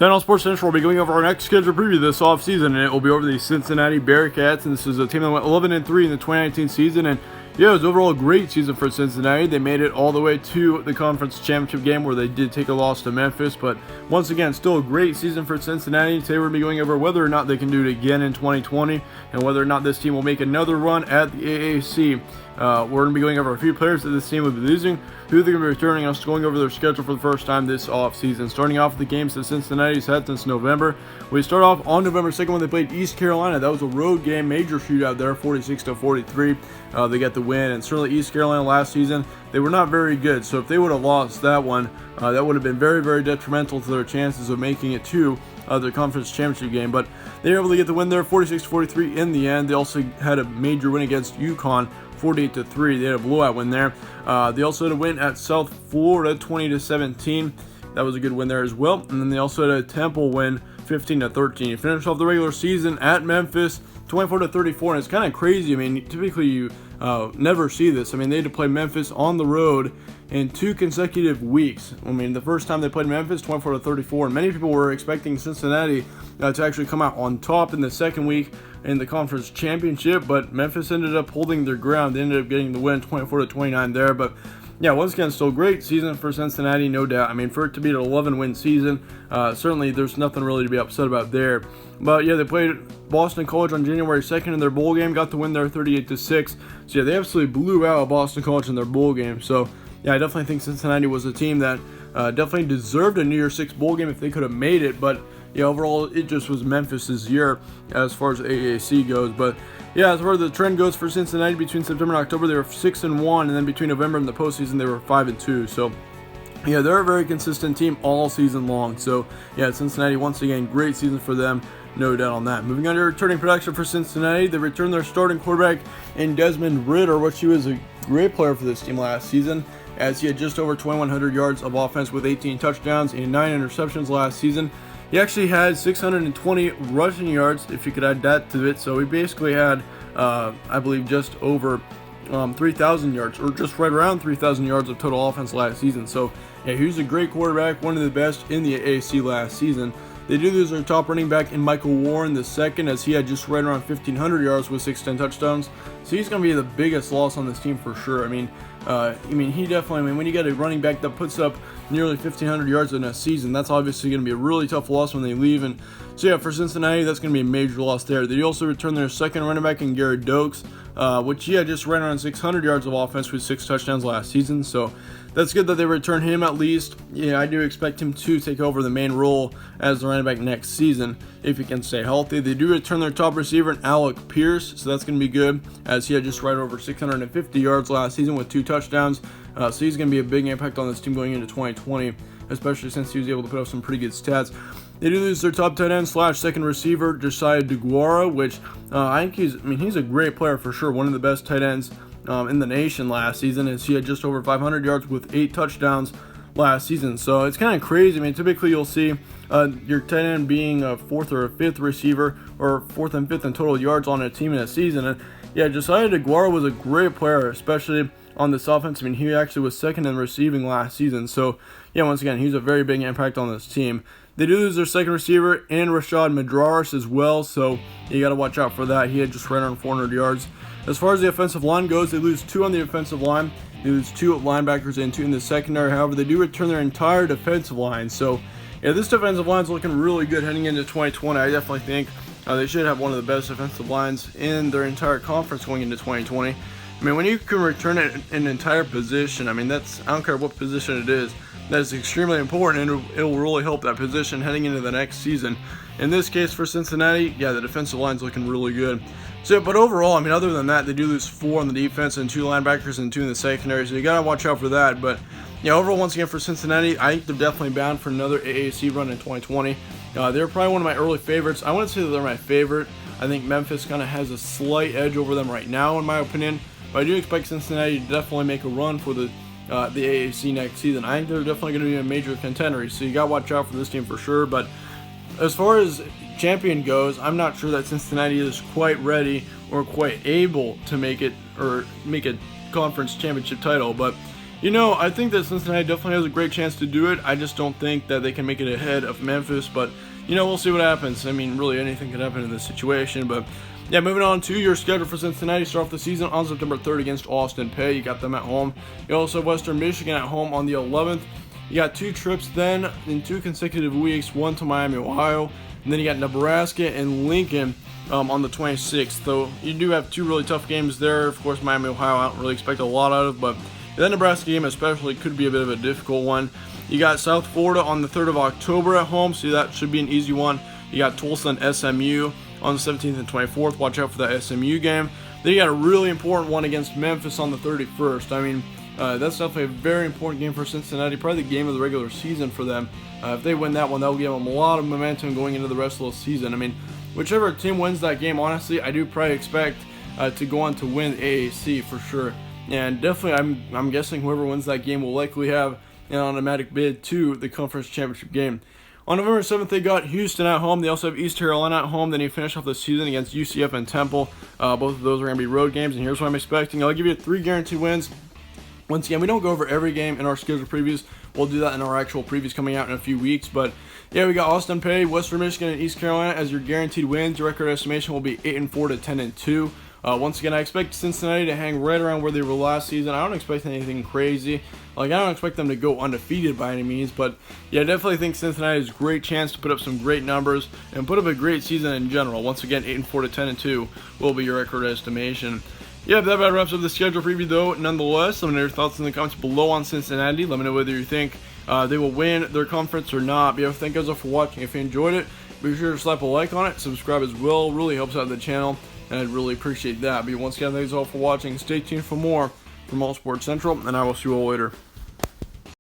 Channel Sports Central will be going over our next schedule preview this offseason, and it will be over the Cincinnati Bearcats. And this is a team that went 11-3 in the 2019 season, and yeah, it was overall a great season for Cincinnati. They made it all the way to the conference championship game where they did take a loss to Memphis, but once again, still a great season for Cincinnati. Today we're going to be going over whether or not they can do it again in 2020 and whether or not this team will make another run at the AAC. We're going to be going over a few players that this team will be losing, who they're going to be returning, and us going over their schedule for the first time this offseason. Starting off with the games that Cincinnati's had since November. We start off on November 2nd when they played East Carolina. That was a road game, major shootout there, 46-43. They got the win, and certainly East Carolina last season, they were not very good. So if they would have lost that one, that would have been very, very detrimental to their chances of making it to their conference championship game. But they were able to get the win there, 46-43 in the end. They also had a major win against UConn, 48-3. They had a blowout win there. They also had a win at South Florida, 20-17. That was a good win there as well. And then they also had a Temple win, 15-13. Finished off the regular season at Memphis, 24-34. And it's kind of crazy. I mean, typically you never see this. I mean, they had to play Memphis on the road in 2 consecutive weeks. I mean, the first time they played Memphis, 24-34, and many people were expecting Cincinnati to actually come out on top in the second week in the conference championship, but Memphis ended up holding their ground. They ended up getting the win, 24-29 there. But yeah, once again, still great season for Cincinnati, no doubt. I mean, for it to be an 11-win season, certainly there's nothing really to be upset about there. But yeah, they played Boston College on January 2nd in their bowl game, got the win there 38-6. So yeah, they absolutely blew out Boston College in their bowl game. So yeah, I definitely think Cincinnati was a team that definitely deserved a New Year's Six bowl game if they could have made it. But yeah, overall, it just was Memphis's year as far as AAC goes. But yeah, as far as the trend goes for Cincinnati, between September and October, they were 6-1, and then between November and the postseason, they were 5-2. So yeah, they're a very consistent team all season long. So yeah, Cincinnati, once again, great season for them, no doubt on that. Moving on to returning production for Cincinnati, they returned their starting quarterback in Desmond Ridder, which he was a great player for this team last season, as he had just over 2,100 yards of offense with 18 touchdowns and 9 interceptions last season. He actually had 620 rushing yards, if you could add that to it. So he basically had, I believe, just over 3,000 yards, or just right around 3,000 yards of total offense last season. So yeah, he was a great quarterback, one of the best in the AAC last season. They do lose their top running back in Michael Warren II, as he had just right around 1,500 yards with 6 touchdowns. So he's going to be the biggest loss on this team for sure. I mean, he definitely, when you get a running back that puts up nearly 1,500 yards in a season, that's obviously going to be a really tough loss when they leave. And so yeah, for Cincinnati, that's going to be a major loss there. They also return their second running back in Garrett Dokes, which he had just ran around 600 yards of offense with 6 touchdowns last season. So that's good that they return him at least. Yeah, I do expect him to take over the main role as the running back next season if he can stay healthy. They do return their top receiver in Alec Pierce, so that's going to be good, as he had just right over 650 yards last season with 2 touchdowns. So he's going to be a big impact on this team going into 2020, especially since he was able to put up some pretty good stats. They do lose their top tight end / second receiver, Josiah DeGuara, which I think he's a great player for sure, one of the best tight ends in the nation last season, as he had just over 500 yards with 8 touchdowns last season. So it's kind of crazy. I mean, typically you'll see your tight end being a 4th or a 5th receiver, or 4th and 5th in total yards on a team in a season. And yeah, Josiah DeGuara was a great player, especially on this offense. I mean, he actually was 2nd in receiving last season. So yeah, once again, he's a very big impact on this team. They do lose their second receiver and Rashad Madraris as well, so you got to watch out for that. He had just right around 400 yards. As far as the offensive line goes, they lose 2 on the offensive line. They lose 2 linebackers and 2 in the secondary. However, they do return their entire defensive line. So yeah, this defensive line is looking really good heading into 2020. I definitely think they should have one of the best defensive lines in their entire conference going into 2020. I mean, when you can return an entire position, I mean, I don't care what position it is, that is extremely important, and it'll really help that position heading into the next season. In this case for Cincinnati, yeah, the defensive line's looking really good. So, but overall, I mean, other than that, they do lose 4 on the defense and 2 linebackers and 2 in the secondary, so you got to watch out for that. But yeah, overall, once again, for Cincinnati, I think they're definitely bound for another AAC run in 2020. They're probably one of my early favorites. I wouldn't say that they're my favorite. I think Memphis kind of has a slight edge over them right now, in my opinion. But I do expect Cincinnati to definitely make a run for the AAC next season. I think they're definitely going to be a major contender, so you got to watch out for this team for sure. But as far as champion goes, I'm not sure that Cincinnati is quite ready or quite able to make it, or make a conference championship title. But I think that Cincinnati definitely has a great chance to do it. I just don't think that they can make it ahead of Memphis, but we'll see what happens. I mean, really anything could happen in this situation, but yeah, moving on to your schedule for Cincinnati. Start off the season on September 3rd against Austin Peay. You got them at home. You also have Western Michigan at home on the 11th. You got 2 trips then in 2 consecutive weeks, one to Miami, Ohio, and then you got Nebraska and Lincoln on the 26th. So you do have 2 really tough games there. Of course, Miami, Ohio, I don't really expect a lot out of, but that Nebraska game especially could be a bit of a difficult one. You got South Florida on the 3rd of October at home, so that should be an easy one. You got Tulsa and SMU on the 17th and 24th. Watch out for that SMU game. Then you got a really important one against Memphis on the 31st. I mean, that's definitely a very important game for Cincinnati, probably the game of the regular season for them. If they win that one, that will give them a lot of momentum going into the rest of the season. I mean, whichever team wins that game, honestly, I do probably expect to go on to win AAC for sure. And definitely, I'm guessing whoever wins that game will likely have an automatic bid to the conference championship game. On November 7th, they got Houston at home. They also have East Carolina at home. Then you finish off the season against UCF and Temple. Both of those are going to be road games, and here's what I'm expecting. I'll give you 3 guaranteed wins. Once again, we don't go over every game in our schedule previews. We'll do that in our actual previews coming out in a few weeks. But yeah, we got Austin Peay, Western Michigan, and East Carolina as your guaranteed wins. Your record estimation will be 8-4 to 10-2. Once again, I expect Cincinnati to hang right around where they were last season. I don't expect anything crazy. I don't expect them to go undefeated by any means, but yeah, I definitely think Cincinnati has a great chance to put up some great numbers and put up a great season in general. Once again, 8-4 to 10-2 will be your record estimation. Yeah, that about wraps up the schedule preview, though. Nonetheless, let me know your thoughts in the comments below on Cincinnati. Let me know whether you think they will win their conference or not. But yeah, thank you guys all for watching. If you enjoyed it, be sure to slap a like on it. Subscribe as well. It really helps out the channel, and I'd really appreciate that. But once again, thanks all for watching. Stay tuned for more from All Sports Central, and I will see you all later.